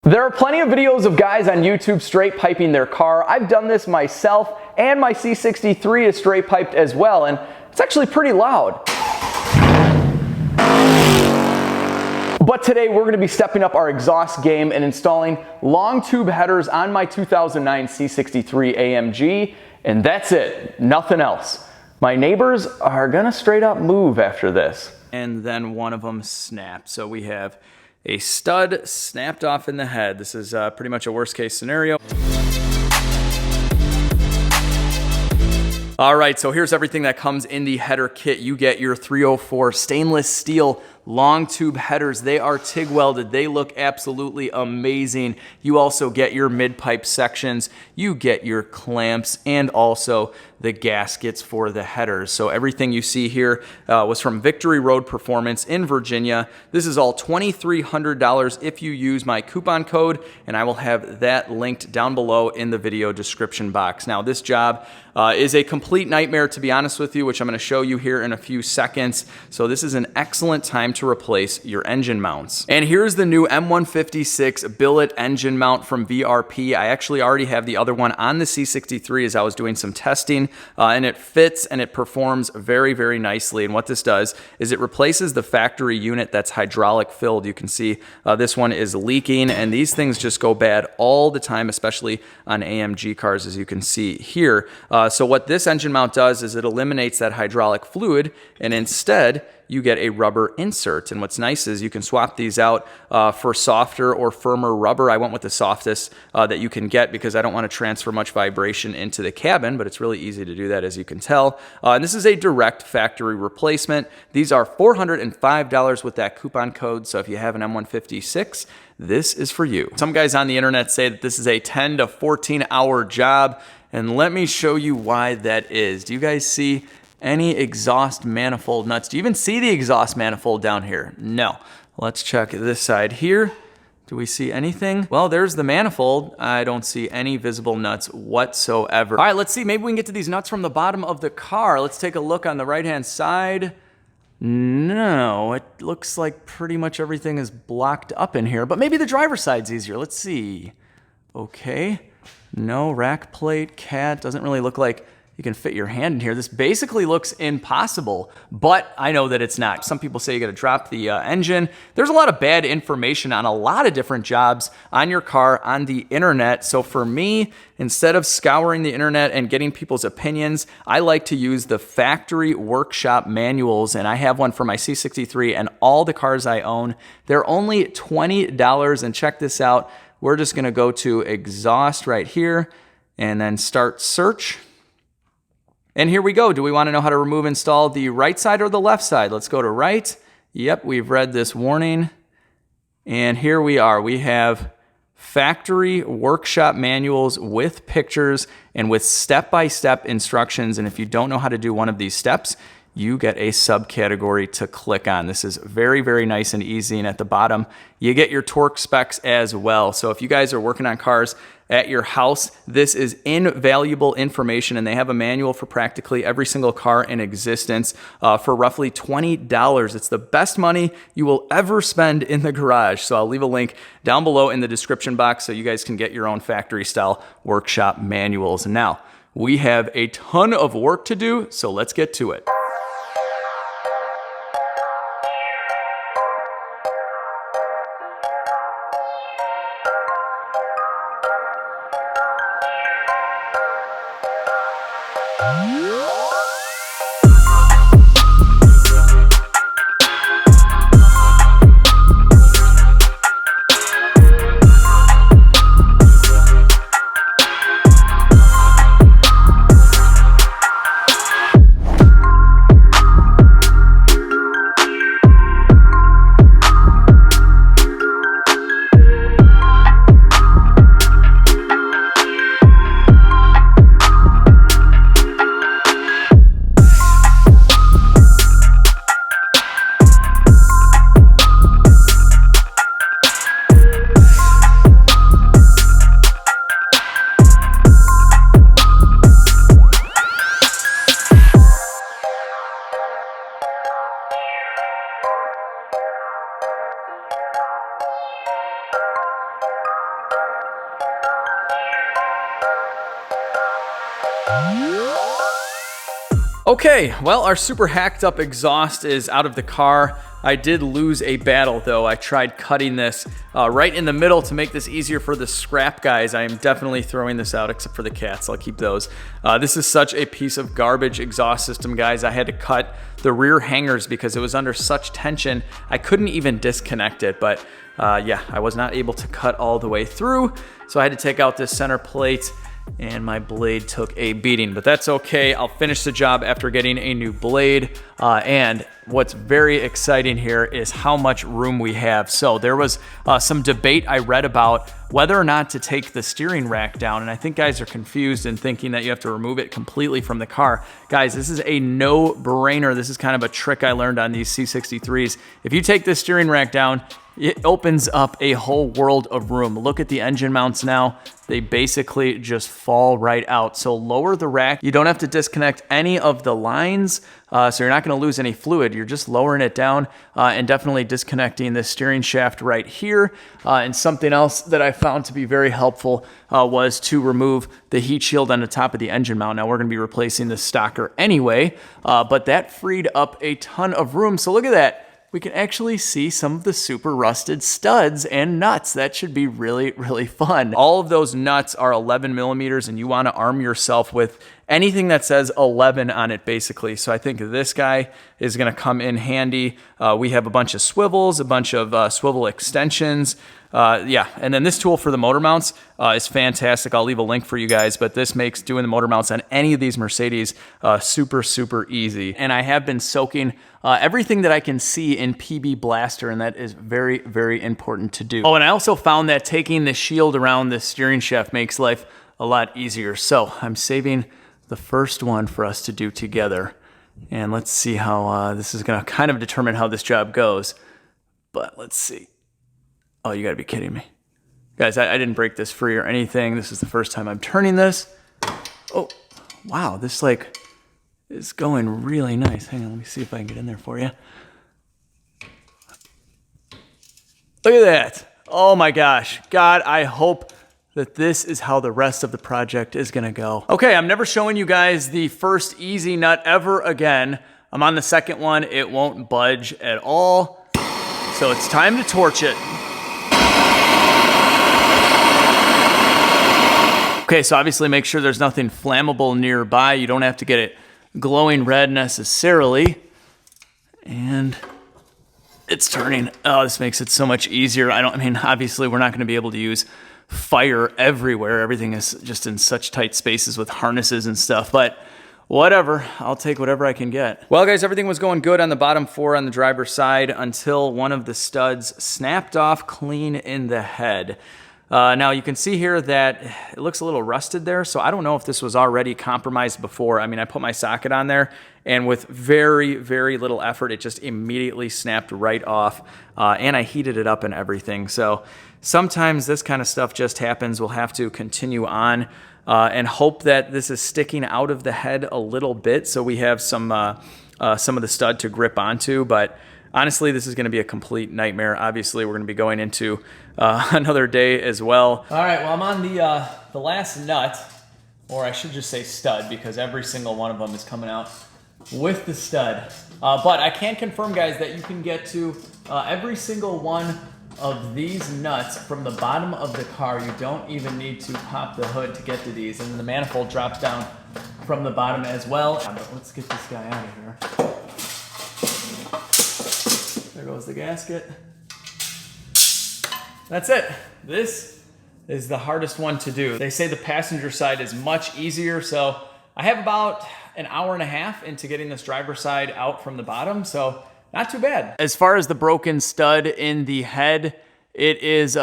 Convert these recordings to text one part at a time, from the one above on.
There are plenty of videos of guys on YouTube straight piping their car. I've done this myself, and my C63 is straight piped as well, and it's actually pretty loud. But today we're going to be stepping up our exhaust game and installing long tube headers on my 2009 C63 AMG, and that's it, nothing else. My neighbors are going to straight up move after this. And then one of them snapped, so we have a stud snapped off in the head. This is pretty much a worst case scenario. All right, so here's everything that comes in the header kit. You get your 304 stainless steel long tube headers. They are TIG welded. They look absolutely amazing. You also get your mid pipe sections. You get your clamps and also the gaskets for the headers. So everything you see here was from Victory Road Performance in Virginia. This is all $2,300 if you use my coupon code, and I will have that linked down below in the video description box. Now, this job is a complete nightmare, to be honest with you, which I'm going to show you here in a few seconds. So this is an excellent time to replace your engine mounts. And here's the new M156 billet engine mount from VRP. I actually already have the other one on the C63 as I was doing some testing, and it fits and it performs very, very nicely. And what this does is it replaces the factory unit that's hydraulic filled. You can see this one is leaking, and these things just go bad all the time, especially on AMG cars, as you can see here. So what this engine mount does is it eliminates that hydraulic fluid, and instead you get a rubber insert. And what's nice is you can swap these out for softer or firmer rubber. I went with the softest that you can get because I don't want to transfer much vibration into the cabin, but it's really easy to do that, as you can tell. And this is a direct factory replacement. These are $405 with that coupon code, so if you have an M156, this is for you. Some guys on the internet say that this is a 10 to 14 hour job, and let me show you why that is. Do you guys see any exhaust manifold nuts? Do you even see the exhaust manifold down here? No. Let's check this side here. Do we see anything? Well, there's the manifold. I don't see any visible nuts whatsoever. All right, let's see. Maybe we can get to these nuts from the bottom of the car. Let's take a look on the right-hand side. No, it looks like pretty much everything is blocked up in here, but maybe the driver's side's easier. Let's see. Okay. No rack plate, cat. Doesn't really look like you can fit your hand in here. This basically looks impossible, but I know that it's not. Some people say you gotta drop the engine. There's a lot of bad information on a lot of different jobs on your car on the internet. So for me, instead of scouring the internet and getting people's opinions, I like to use the factory workshop manuals, and I have one for my C63 and all the cars I own. They're only $20, and check this out. We're just gonna go to exhaust right here and then start search. And here we go. Do we want to know how to remove and install the right side or the left side? Let's go to right. Yep, we've read this warning. And here we are. We have factory workshop manuals with pictures and with step-by-step instructions. And if you don't know how to do one of these steps, you get a subcategory to click on. This is very, very nice and easy. And at the bottom, you get your torque specs as well. So if you guys are working on cars at your house, this is invaluable information, and they have a manual for practically every single car in existence for roughly $20. It's the best money you will ever spend in the garage. So I'll leave a link down below in the description box so you guys can get your own factory style workshop manuals. Now, we have a ton of work to do, so let's get to it. Okay, well, our super hacked up exhaust is out of the car. I did lose a battle though. I tried cutting this right in the middle to make this easier for the scrap guys. I am definitely throwing this out except for the cats. I'll keep those. This is such a piece of garbage exhaust system, guys. I had to cut the rear hangers because it was under such tension. I couldn't even disconnect it, but yeah, I was not able to cut all the way through. So I had to take out this center plate and my blade took a beating, but that's okay. I'll finish the job after getting a new blade. And what's very exciting here is how much room we have. So there was some debate I read about whether or not to take the steering rack down. And I think guys are confused and thinking that you have to remove it completely from the car. Guys, this is a no-brainer. This is kind of a trick I learned on these C63s. If you take this steering rack down, it opens up a whole world of room. Look at the engine mounts now. They basically just fall right out. So lower the rack. You don't have to disconnect any of the lines, so you're not gonna lose any fluid. You're just lowering it down and definitely disconnecting the steering shaft right here. And something else that I found to be very helpful was to remove the heat shield on the top of the engine mount. Now we're gonna be replacing the stocker anyway, but that freed up a ton of room. So look at that. We can actually see some of the super rusted studs and nuts. That should be really, really fun. All of those nuts are 11 millimeters and you wanna arm yourself with anything that says 11 on it basically. So I think this guy is gonna come in handy. We have a bunch of swivels, a bunch of swivel extensions. Yeah, and then this tool for the motor mounts is fantastic. I'll leave a link for you guys, but this makes doing the motor mounts on any of these Mercedes super, super easy. And I have been soaking everything that I can see in PB Blaster, and that is very, very important to do. Oh, and I also found that taking the shield around the steering shaft makes life a lot easier. So I'm saving the first one for us to do together. And let's see how this is gonna kind of determine how this job goes. But let's see. Oh, you gotta be kidding me. Guys, I didn't break this free or anything. This is the first time I'm turning this. Oh, wow, this like is going really nice. Hang on, let me see if I can get in there for you. Look at that. Oh my gosh. God, I hope that this is how the rest of the project is gonna go. Okay, I'm never showing you guys the first easy nut ever again. I'm on the second one. It won't budge at all. So it's time to torch it. Okay, so obviously make sure there's nothing flammable nearby. You don't have to get it glowing red necessarily. And it's turning. Oh, this makes it so much easier. I mean, obviously we're not gonna be able to use fire everywhere. Everything is just in such tight spaces with harnesses and stuff, but whatever, I'll take whatever I can get. Well guys, everything was going good on the bottom four on the driver's side until one of the studs snapped off clean in the head. Now you can see here that it looks a little rusted there, so I don't know if this was already compromised before. I mean, I put my socket on there and with very, very little effort, it just immediately snapped right off, and I heated it up and everything. So sometimes this kind of stuff just happens. We'll have to continue on and hope that this is sticking out of the head a little bit so we have some of the stud to grip onto, but honestly, this is going to be a complete nightmare. Obviously, we're going to be going into another day as well. All right, well, I'm on the last nut, or I should just say stud, because every single one of them is coming out with the stud. But I can confirm, guys, that you can get to every single one of these nuts from the bottom of the car. You don't even need to pop the hood to get to these. And the manifold drops down from the bottom as well. But let's get this guy out of here. There goes the gasket. That's it. This is the hardest one to do. They say the passenger side is much easier, so I have about an hour and a half into getting this driver's side out from the bottom, so not too bad. As far as the broken stud in the head, it is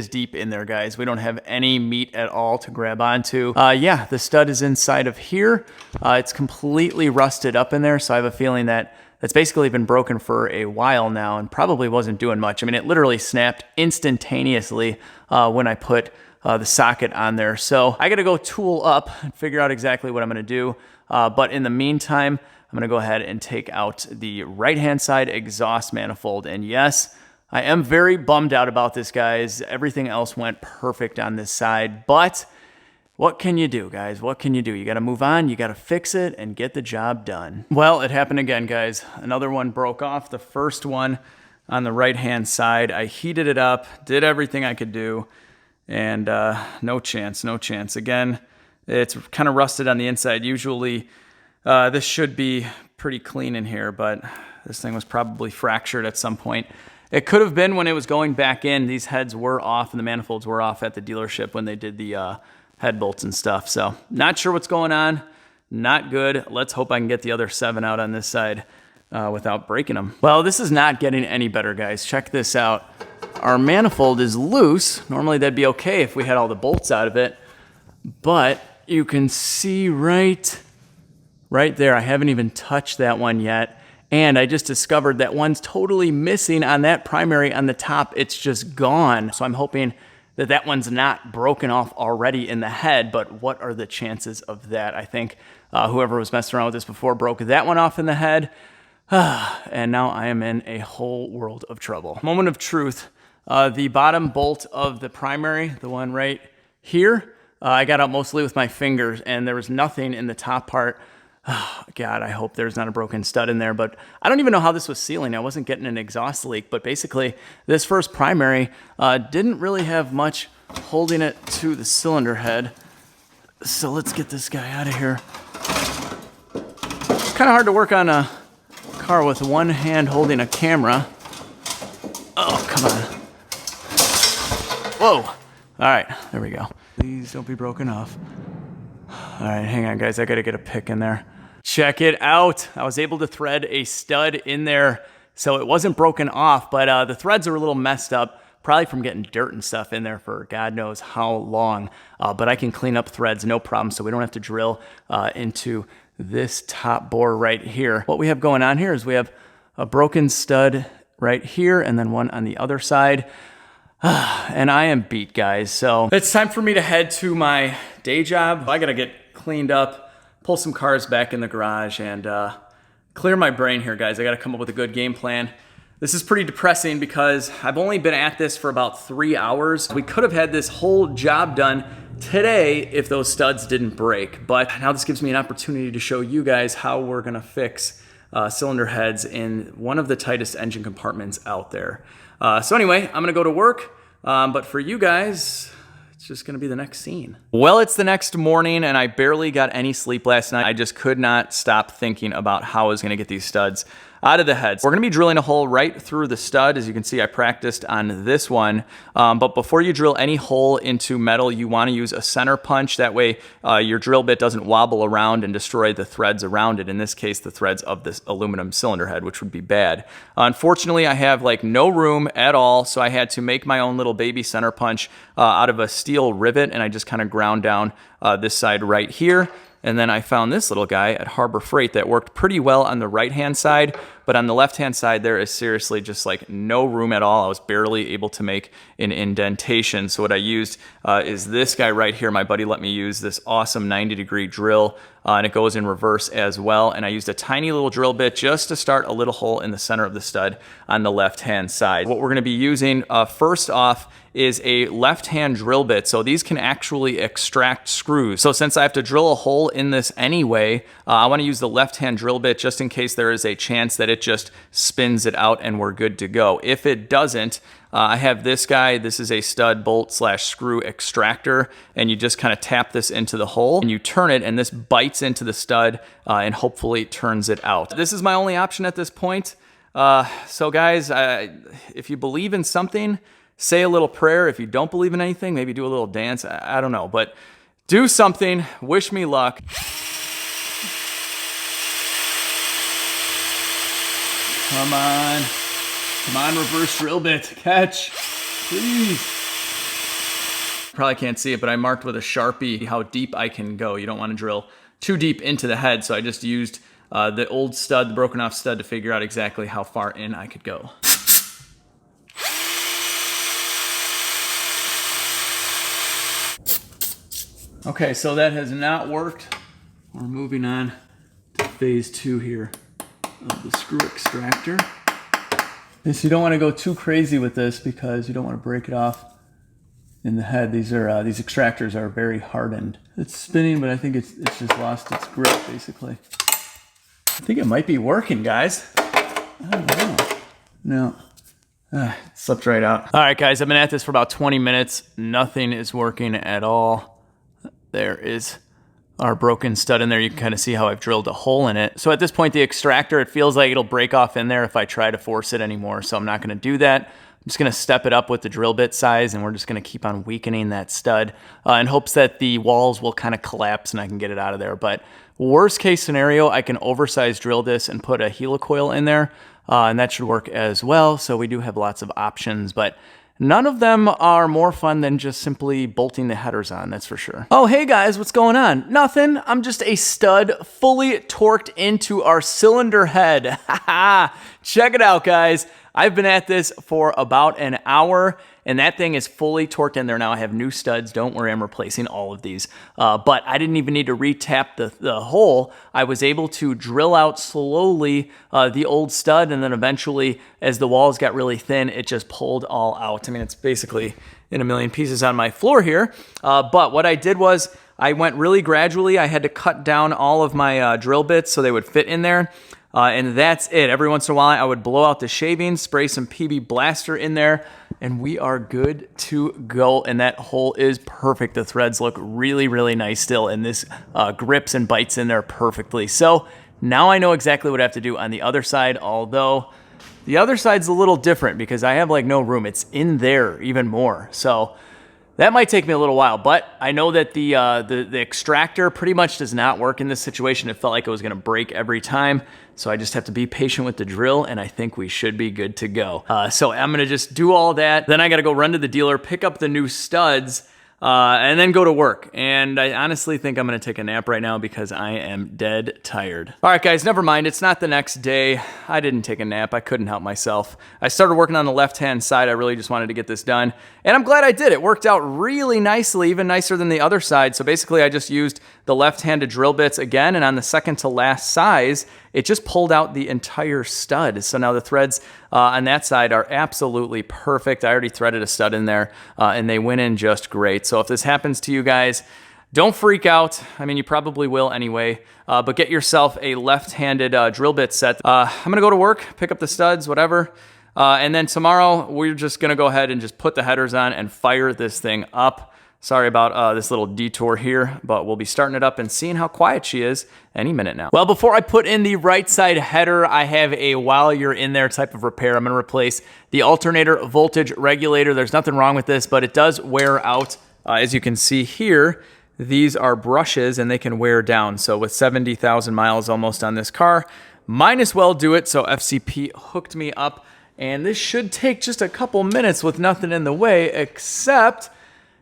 deep in there, guys. We don't have any meat at all to grab onto. Yeah, the stud is inside of here. It's completely rusted up in there, so I have a feeling that that's basically been broken for a while now and probably wasn't doing much. I mean, it literally snapped instantaneously when I put the socket on there. So I gotta go tool up and figure out exactly what I'm gonna do. But in the meantime, I'm gonna go ahead and take out the right-hand side exhaust manifold. And yes, I am very bummed out about this, guys. Everything else went perfect on this side, but What can you do, guys? What can you do? You got to move on, you got to fix it, and get the job done. Well, it happened again, guys. Another one broke off. The first one on the right-hand side. I heated it up, did everything I could do, and no chance, no chance. Again, it's kind of rusted on the inside. Usually, this should be pretty clean in here, but this thing was probably fractured at some point. It could have been when it was going back in. These heads were off and the manifolds were off at the dealership when they did the head bolts and stuff. So not sure what's going on. Not good. Let's hope I can get the other 7 out on this side without breaking them. Well, this is not getting any better, guys. Check this out. Our manifold is loose. Normally that'd be okay if we had all the bolts out of it, but you can see right there, I haven't even touched that one yet. And I just discovered that one's totally missing on that primary on the top. It's just gone. So I'm hoping that that one's not broken off already in the head, but what are the chances of that? I think whoever was messing around with this before broke that one off in the head. And now I am in a whole world of trouble. Moment of truth. The bottom bolt of the primary, the one right here, I got out mostly with my fingers and there was nothing in the top part. Oh, God, I hope there's not a broken stud in there, but I don't even know how this was sealing. I wasn't getting an exhaust leak, but basically this first primary didn't really have much holding it to the cylinder head. So let's get this guy out of here. It's kind of hard to work on a car with one hand holding a camera. Oh, come on. Whoa. All right, there we go. Please don't be broken off. All right, hang on, guys. I got to get a pick in there. Check it out. I was able to thread a stud in there, so it wasn't broken off, but the threads are a little messed up, probably from getting dirt and stuff in there for God knows how long. But I can clean up threads, no problem, so we don't have to drill into this top bore right here. What we have going on here is we have a broken stud right here and then one on the other side. And I am beat, guys. So it's time for me to head to my day job. I gotta get cleaned up, pull some cars back in the garage, and clear my brain here, guys. I gotta come up with a good game plan. This is pretty depressing because I've only been at this for about 3 hours. We could have had this whole job done today if those studs didn't break. But now this gives me an opportunity to show you guys how we're gonna fix cylinder heads in one of the tightest engine compartments out there. So anyway, I'm gonna go to work, but for you guys, it's just gonna be the next scene. Well, it's the next morning and I barely got any sleep last night. I just could not stop thinking about how I was gonna get these studs out of the heads. We're gonna be drilling a hole right through the stud. As you can see, I practiced on this one. But before you drill any hole into metal, you wanna use a center punch. That way your drill bit doesn't wobble around and destroy the threads around it. In this case, the threads of this aluminum cylinder head, which would be bad. Unfortunately, I have like no room at all, so I had to make my own little baby center punch out of a steel rivet, and I just kind of ground down this side right here. And then I found this little guy at Harbor Freight that worked pretty well on the right-hand side, but on the left-hand side, there is seriously just like no room at all. I was barely able to make an indentation. So what I used is this guy right here. My buddy let me use this awesome 90-degree drill, and it goes in reverse as well. And I used a tiny little drill bit just to start a little hole in the center of the stud on the left-hand side. What we're gonna be using first off is a left-hand drill bit. So these can actually extract screws. So since I have to drill a hole in this anyway, I want to use the left-hand drill bit just in case there is a chance that it just spins it out and we're good to go. If it doesn't, I have this guy. This is a stud bolt slash screw extractor, and you just kind of tap this into the hole and you turn it, and this bites into the stud and hopefully turns it out. This is my only option at this point. So guys, if you believe in something, say a little prayer. If you don't believe in anything, maybe do a little dance. I don't know, but do something. Wish me luck. Come on. Come on, reverse drill bit. Catch. Please. Probably can't see it, but I marked with a Sharpie how deep I can go. You don't want to drill too deep into the head, so I just used the old stud, the broken off stud, to figure out exactly how far in I could go. Okay, so that has not worked. We're moving on to phase 2 here of the screw extractor. And so you don't want to go too crazy with this because you don't want to break it off in the head. These extractors are very hardened. It's spinning, but I think it's just lost its grip, basically. I think it might be working, guys. I don't know. No. It slipped right out. All right, guys, I've been at this for about 20 minutes. Nothing is working at all. There is our broken stud in there. You can kind of see how I've drilled a hole in it. So at this point, the extractor, it feels like it'll break off in there if I try to force it anymore. So I'm not going to do that. I'm just going to step it up with the drill bit size, and we're just going to keep on weakening that stud in hopes that the walls will kind of collapse and I can get it out of there. But worst case scenario, I can oversize drill this and put a helicoil in there, and that should work as well. So we do have lots of options, but none of them are more fun than just simply bolting the headers on, that's for sure. Oh, hey guys, what's going on? Nothing, I'm just a stud fully torqued into our cylinder head. Check it out, guys. I've been at this for about an hour, and that thing is fully torqued in there now. I have new studs. Don't worry, I'm replacing all of these. But I didn't even need to retap the hole. I was able to drill out slowly the old stud, and then eventually, as the walls got really thin, it just pulled all out. I mean, it's basically in a million pieces on my floor here. But what I did was I went really gradually. I had to cut down all of my drill bits so they would fit in there. And that's it. Every once in a while, I would blow out the shavings, spray some PB Blaster in there, and we are good to go. And that hole is perfect. The threads look really, really nice still, and this grips and bites in there perfectly. So now I know exactly what I have to do on the other side, although the other side's a little different because I have like no room. It's in there even more. So that might take me a little while, but I know that the extractor pretty much does not work in this situation. It felt like it was going to break every time, so I just have to be patient with the drill, and I think we should be good to go. So I'm going to just do all that. Then I got to go run to the dealer, pick up the new studs, and then go to work. And I honestly think I'm going to take a nap right now because I am dead tired. All right, guys, never mind. It's not the next day. I didn't take a nap. I couldn't help myself. I started working on the left-hand side. I really just wanted to get this done. And I'm glad I did. It worked out really nicely, even nicer than the other side. So basically, I just used the left-handed drill bits again, and on the second to last size, it just pulled out the entire stud. So now the threads on that side are absolutely perfect. I already threaded a stud in there, and they went in just great. So if this happens to you guys, don't freak out. I mean, you probably will anyway, but get yourself a left-handed drill bit set. I'm gonna go to work, pick up the studs, whatever, and then tomorrow we're just gonna go ahead and just put the headers on and fire this thing up. Sorry about this little detour here, but we'll be starting it up and seeing how quiet she is any minute now. Well, before I put in the right side header, I have a while you're in there type of repair. I'm gonna replace the alternator voltage regulator. There's nothing wrong with this, but it does wear out. As you can see here, these are brushes and they can wear down. So with 70,000 miles almost on this car, might as well do it. So FCP hooked me up, and this should take just a couple minutes with nothing in the way, except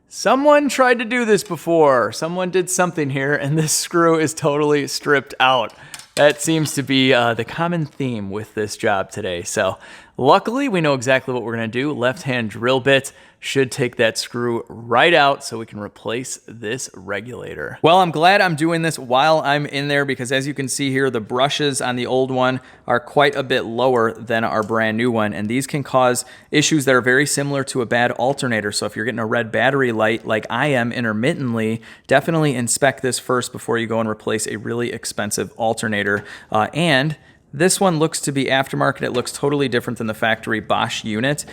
someone tried to do this before. Someone did something here, and this screw is totally stripped out. That seems to be the common theme with this job today. So luckily, we know exactly what we're gonna do. Left-hand drill bit should take that screw right out so we can replace this regulator. Well, I'm glad I'm doing this while I'm in there because as you can see here, the brushes on the old one are quite a bit lower than our brand new one, and these can cause issues that are very similar to a bad alternator. So if you're getting a red battery light like I am intermittently, definitely inspect this first before you go and replace a really expensive alternator. And this one looks to be aftermarket. It looks totally different than the factory Bosch unit.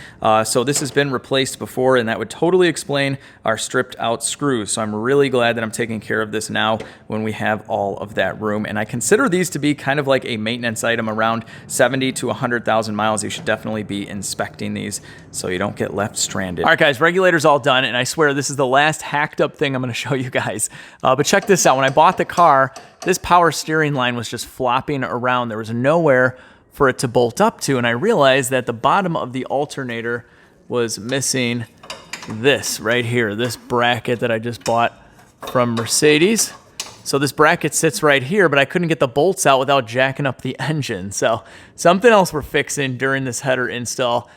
So this has been replaced before, and that would totally explain our stripped out screws. So I'm really glad that I'm taking care of this now when we have all of that room. And I consider these to be kind of like a maintenance item around 70 to 100,000 miles. You should definitely be inspecting these so you don't get left stranded. All right, guys, regulator's all done, and I swear this is the last hacked up thing I'm gonna show you guys. But check this out. When I bought the car, this power steering line was just flopping around. There was nowhere for it to bolt up to, and I realized that the bottom of the alternator was missing this right here, this bracket that I just bought from Mercedes. So this bracket sits right here, but I couldn't get the bolts out without jacking up the engine. So something else we're fixing during this header install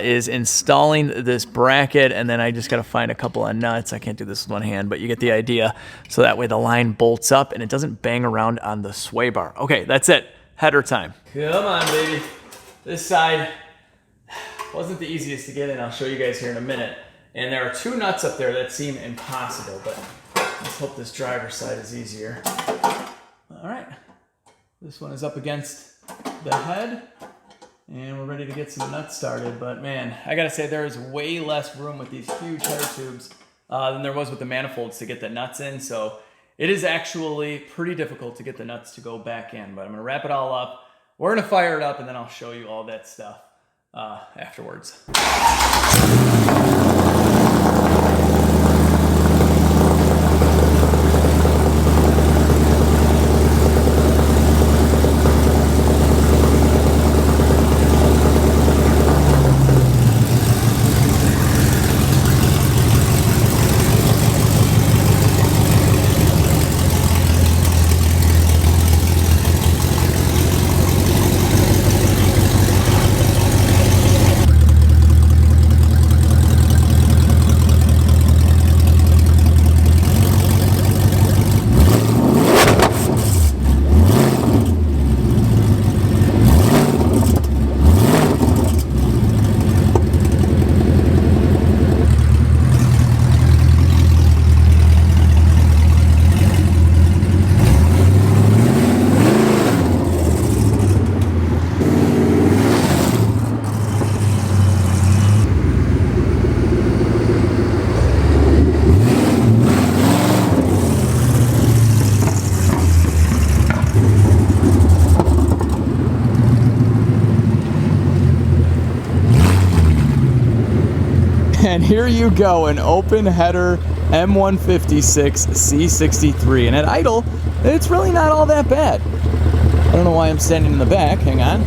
is installing this bracket, and then I just got to find a couple of nuts. I can't do this with one hand, but you get the idea. So that way the line bolts up and it doesn't bang around on the sway bar. Okay, that's it. Header time. Come on, baby. This side wasn't the easiest to get in. I'll show you guys here in a minute. And there are two nuts up there that seem impossible, but let's hope this driver's side is easier. All right, this one is up against the head, and we're ready to get some nuts started. But man, I gotta say there is way less room with these huge header tubes than there was with the manifolds to get the nuts in. So it is actually pretty difficult to get the nuts to go back in, but I'm gonna wrap it all up. We're gonna fire it up and then I'll show you all that stuff afterwards. And here you go, an open header M156 C63. And at idle, it's really not all that bad. I don't know why I'm standing in the back. Hang on.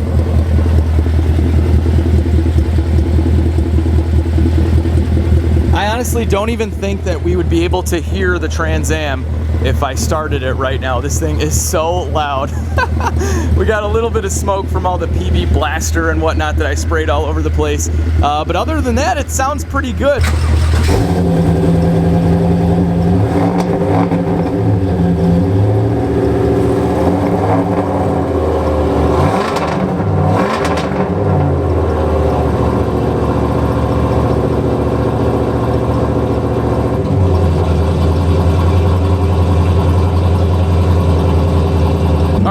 I honestly don't even think that we would be able to hear the Trans Am if I started it right now. This thing is so loud. We got a little bit of smoke from all the PB blaster and whatnot that I sprayed all over the place. But other than that, it sounds pretty good.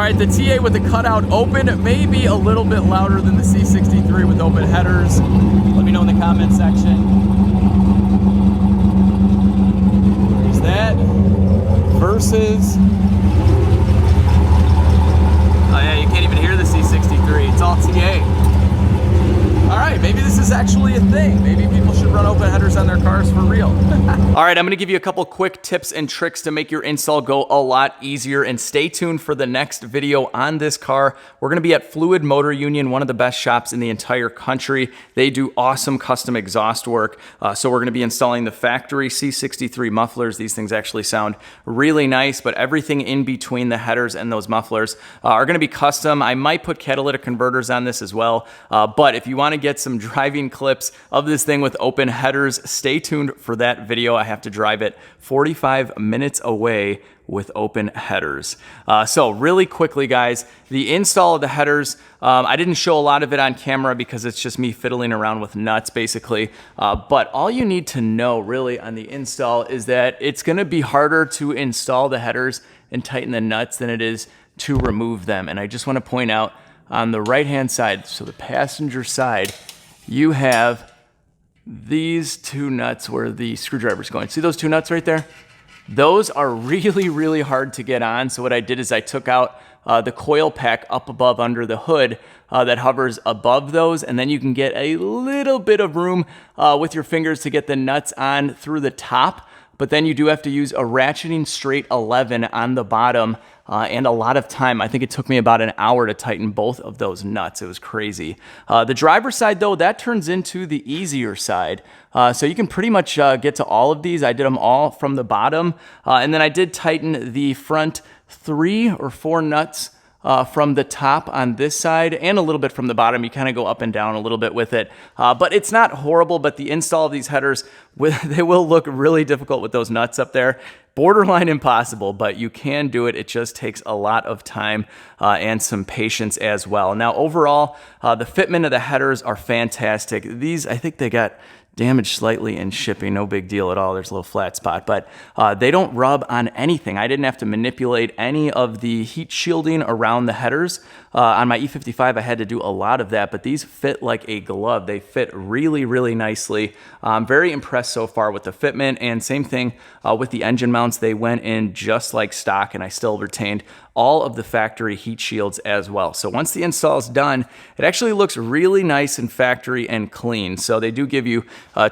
The TA with the cutout open may be a little bit louder than the C63 with open headers. Let me know in the comment section. There's that. Versus. Oh yeah, you can't even hear the C63. It's all TA. Alright, maybe this is actually a thing. Maybe people should run open headers on their cars for real. Alright, I'm going to give you a couple quick tips and tricks to make your install go a lot easier, and stay tuned for the next video on this car. We're going to be at Fluid Motor Union, one of the best shops in the entire country. They do awesome custom exhaust work, so we're going to be installing the factory C63 mufflers. These things actually sound really nice, but everything in between the headers and those mufflers are going to be custom. I might put catalytic converters on this as well, but if you want to get some driving clips of this thing with open headers, stay tuned for that video. I have to drive it 45 minutes away with open headers. So really quickly, guys, the install of the headers, I didn't show a lot of it on camera because it's just me fiddling around with nuts basically, but all you need to know really on the install is that it's going to be harder to install the headers and tighten the nuts than it is to remove them. And I just want to point out on the right hand side, so the passenger side, you have these two nuts where the screwdriver's going. See those two nuts right there? Those are really, really hard to get on. So what I did is I took out the coil pack up above under the hood that hovers above those, and then you can get a little bit of room with your fingers to get the nuts on through the top. But then you do have to use a ratcheting straight 11 on the bottom and a lot of time. I think it took me about an hour to tighten both of those nuts. It was crazy. The driver's side though, that turns into the easier side. So you can pretty much get to all of these. I did them all from the bottom. And then I did tighten the front 3 or 4 nuts from the top on this side and a little bit from the bottom. You kind of go up and down a little bit with it, but it's not horrible. But the install of these headers, they will look really difficult with those nuts up there. Borderline impossible, but you can do it. It just takes a lot of time and some patience as well. Now overall, the fitment of the headers are fantastic. These, I think they got damaged slightly in shipping, no big deal at all. There's a little flat spot, but they don't rub on anything. I didn't have to manipulate any of the heat shielding around the headers. On my E55, I had to do a lot of that, but these fit like a glove. They fit really, really nicely. I'm very impressed so far with the fitment, and same thing with the engine mounts. They went in just like stock, and I still retained all of the factory heat shields as well. So once the install is done, it actually looks really nice and factory and clean. So they do give you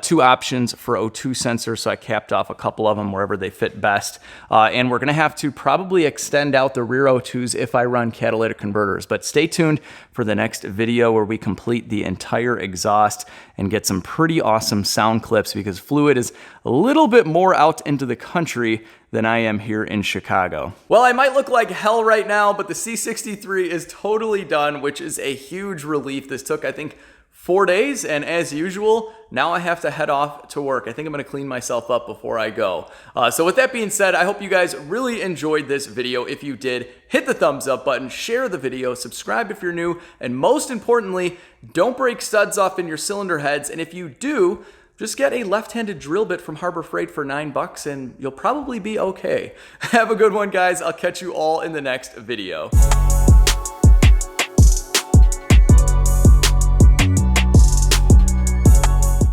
2 options for O2 sensors, so I capped off a couple of them wherever they fit best. And we're gonna have to probably extend out the rear O2s if I run catalytic converters. But stay tuned for the next video where we complete the entire exhaust and get some pretty awesome sound clips, because Fluid is a little bit more out into the country than I am here in Chicago. Well, I might look like hell right now, but the C63 is totally done, which is a huge relief. This took, I think, 4 days, and as usual, now I have to head off to work. I think I'm gonna clean myself up before I go. So with that being said, I hope you guys really enjoyed this video. If you did, hit the thumbs up button, share the video, subscribe if you're new, and most importantly, don't break studs off in your cylinder heads. And if you do, just get a left-handed drill bit from Harbor Freight for $9 and you'll probably be okay. Have a good one, guys. I'll catch you all in the next video.